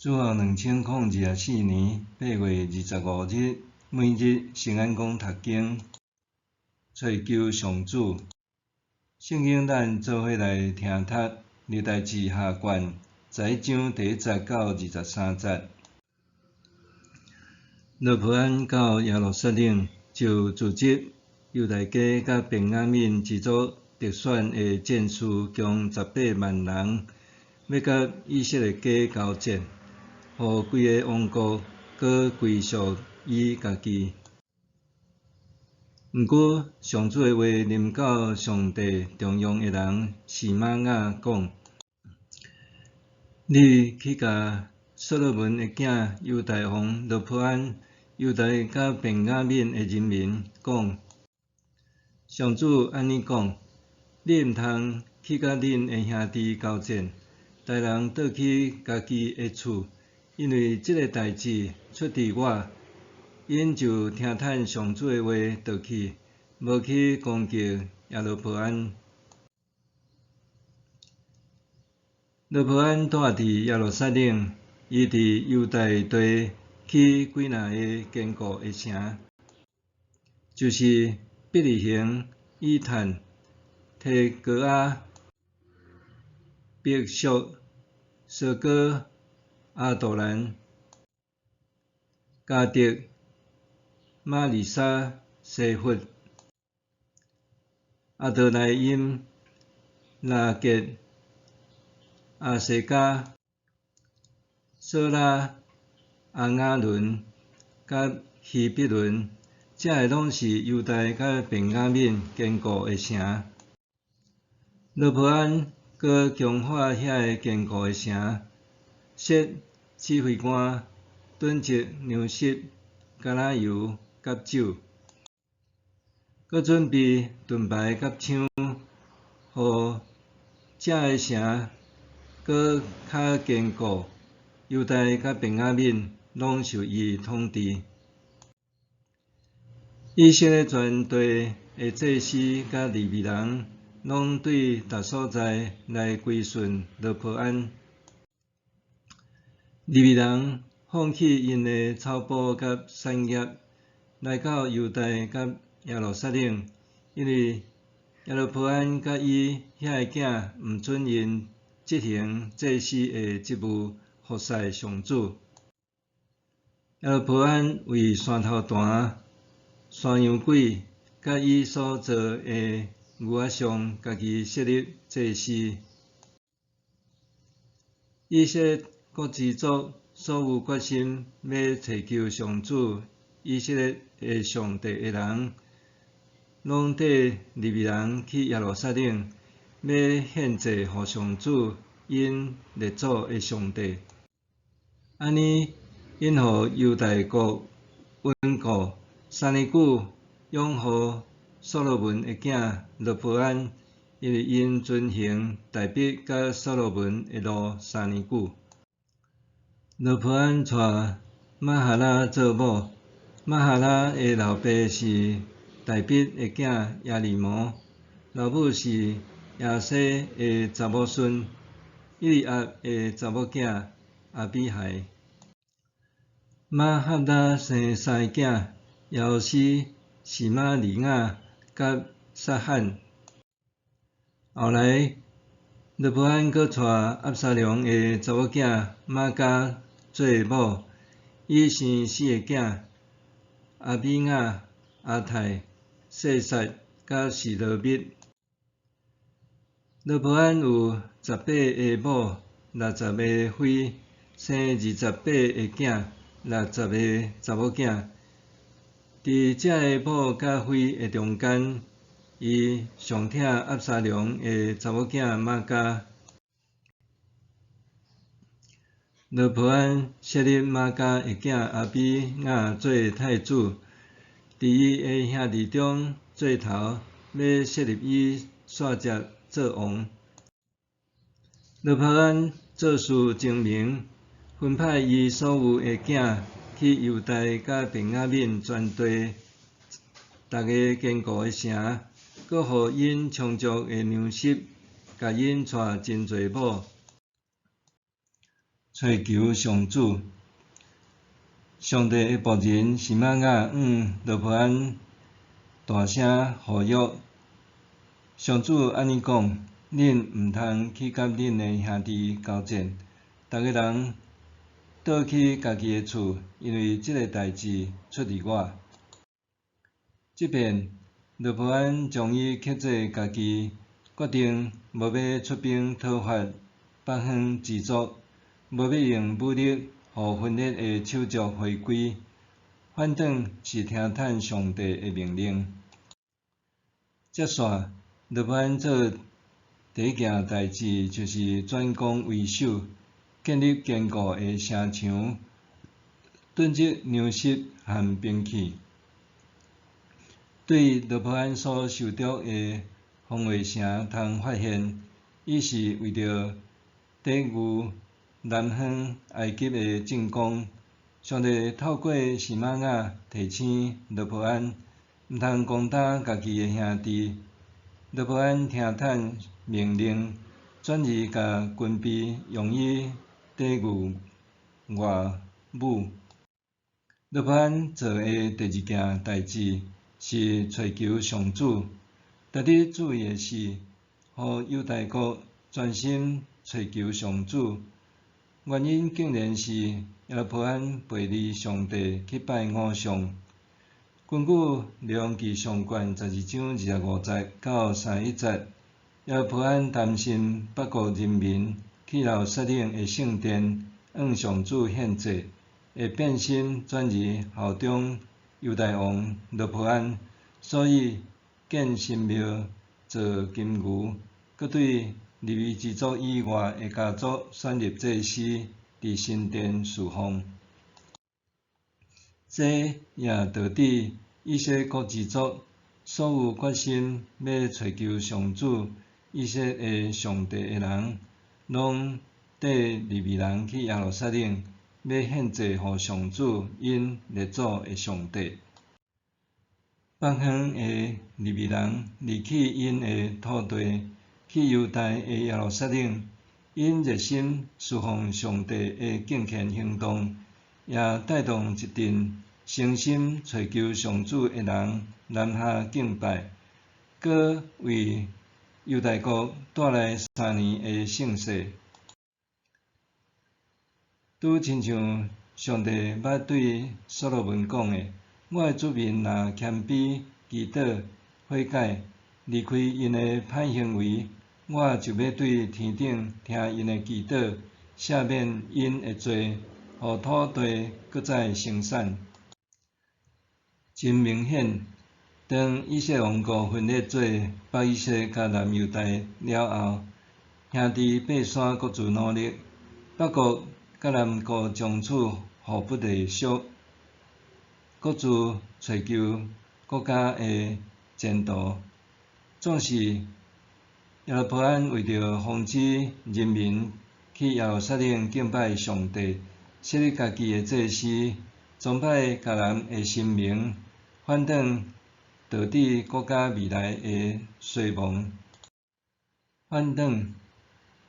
自后2024年8月25日，每日圣安宫读经，寻求上主。圣经咱做伙来听读，历代志下卷十一章第1节到23节。罗波安到耶路撒冷，就组织犹大家甲便雅悯一组特选的战士，共18万人，要甲以色列家交战，互规个王国搁归属伊家己。毋过，上主的话临到上帝重用的人示玛雅讲：你去甲所罗门的囝犹大王罗波安、犹大甲便雅悯的人民讲，上主安尼讲：你毋通去甲恁的兄弟交战，逐人倒去家己的厝，因为即个代志出伫我。因就听叹上主的话倒去，无去攻击耶罗波安。罗波安住伫耶路撒冷，伊伫犹大地起几若个坚固的城，就是伯利恒、以坦、提哥阿、别宿、索哥、阿杜兰、迦得、玛利沙、西弗、阿德莱因、拉结、阿西加、索拉、阿雅伦、甲希必伦，这个拢是犹大甲便雅悯坚固的城。罗波安搁强化遐个坚固的城，设指挥官，囤积粮食、橄榄油、甲酒，搁准备盾牌甲枪，互这个城搁较坚固。犹大甲便雅悯拢受伊统治。以色列全地的祭司甲利未人，拢对逐所在来归顺罗波安。利未人放弃因的草埔甲产业，来到犹大甲耶路撒冷，因为耶罗波安甲伊遐个囝毋准因执行祭司的职务，服侍上主。耶罗波安为山头坛、山羊粿，甲伊所做的牛仔像，家己设立祭司。以色列各支族所有决心要祈求上主以色列的上帝的人，拢缀利未人去耶路撒冷，要献祭互上主因列祖的上帝。安尼，因互犹大国稳固3年久，拥护所罗门的囝罗波安，因为因遵行大卫甲所罗门的路3年久。罗波安娶玛哈拉做某，玛哈拉的老爸是大卫的囝耶利摩，老母是亚西的查某孙以利押的查某囝阿比海。玛哈拉生3个囝，耶乌斯、示玛利亚甲撒罕。后来，罗波安搁娶押沙龙的查某囝玛迦做某，伊生4个囝：阿比亚、阿泰、细撒甲示罗密。罗波安有18个某，60个妃，生28个囝，60个查某囝。伫这个某甲妃的中间，伊上疼押沙龙的查某囝玛迦。罗波安设立玛迦的囝阿比亚做太子，伫伊的兄弟中做头，要设立伊续接做王。罗波安做事精明，分派伊所有的囝去犹大甲便雅悯全地逐个坚固的城，搁互因充足的粮食，甲因娶真侪某。寻求上主。上帝的仆人西玛雅罗波安大声呼吁，上主安尼讲：恁毋通去甲恁的兄弟交战，逐个人倒去家己的厝，因为即个代志出伫我。即便罗波安将伊克制家己，决定无要出兵讨伐北方之族，无要用武力互分裂的手足回归，反倒是听叹上帝的命令。接续，罗波安做第一件代志，就是转攻为首，建立坚固的城墙，囤积粮食和兵器。对罗波安所受到的防卫城，通发现，伊是为着抵御南方埃及的进攻。上帝透过西玛雅提醒罗波安，毋通攻打家己的兄弟。罗波安听叹命令，转而甲军备用于抵御外侮。罗波安做的第二件代志是找求上主。值得注意的是，互犹大国专心找求上主，原因竟然是耶罗波安背离上帝去拜偶像。根据《列王纪上卷》12章25节到31节，耶罗波安担心北国人民去耶路撒冷的圣殿向上主献祭，会变心转而效忠犹大王罗波安，所以建神庙做金牛，搁对利未之族以外的家族选入祭司伫神殿侍奉。这也导致以色列各支族所有决心要找求上主以色列的上帝的人，拢缀利未人去耶路撒冷，要献祭予上主因列祖的上帝。北方的利未人离弃因的土地，去犹大的耶路撒冷，因热心侍奉上帝的敬虔行动，也带动一阵诚心找求上主的人南下敬拜，搁为犹大国带来3年的盛世。拄亲像上帝捌对所罗门讲的：我的子民若谦卑祈祷悔改，离开因的歹行为，我就要对天顶听因的祈祷，赦免因的罪，互土地搁再生产。真明显，当以色列王国分裂做北以色列甲南犹大了后，兄弟爬山各自努力，北国甲南国将此互不隶属，各自找求国家的前途。总是耶罗波安为着防止人民去耶路撒冷敬拜上帝，设立家己的祭司，崇拜迦南的神明，反倒导致国家未来的衰亡。反倒，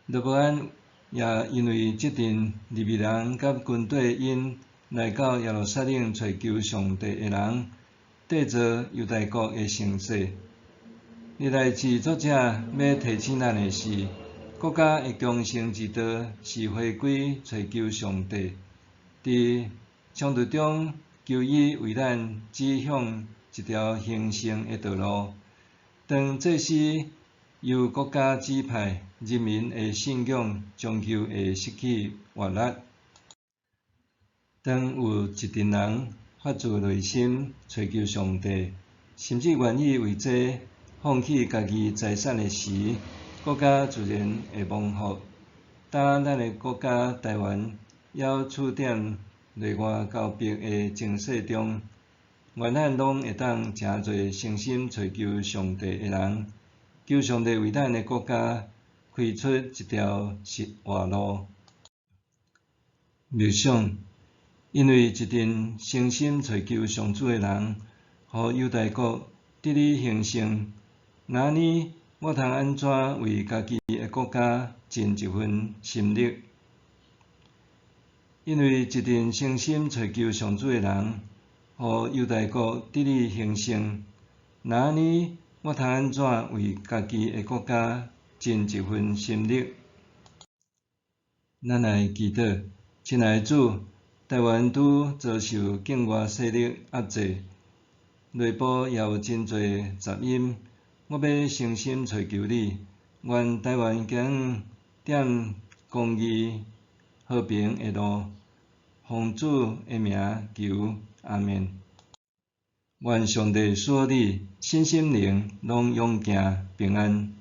罗波安也因为即阵利未人甲军队因来到耶路撒冷找求上帝的人，缔造犹大国的盛世。历代志作者要提醒咱的是，国家的强盛之道是回归找求上帝，伫冲突中求伊为咱指向一条兴盛的道路。当祭司由国家指派，人民的信仰终究会失去活力。当有一群人发自内心找求上帝，甚至愿意为这放弃家己财产的时，国家自然会蒙福。当咱的国家台湾要处点内外交迫的情势中，愿咱拢会当诚侪诚心找求上帝的人，求上帝为咱的国家开出一条活路。默想，因为一群诚心找求上主的人，互犹大国得以兴盛。那呢，我通安怎为家己的国家尽一份心力？因为一定诚心找求上主的人，互犹大国得以兴盛。那安尼，我通安怎为家己的国家尽一份心力？咱来祈祷，亲爱的主，台湾拄遭受境外势力压制，内部也有真侪杂音。我要诚心找求你，愿台湾行点公义、和平的路，奉主的名求，阿们。愿上帝赐你身心灵拢勇行平安。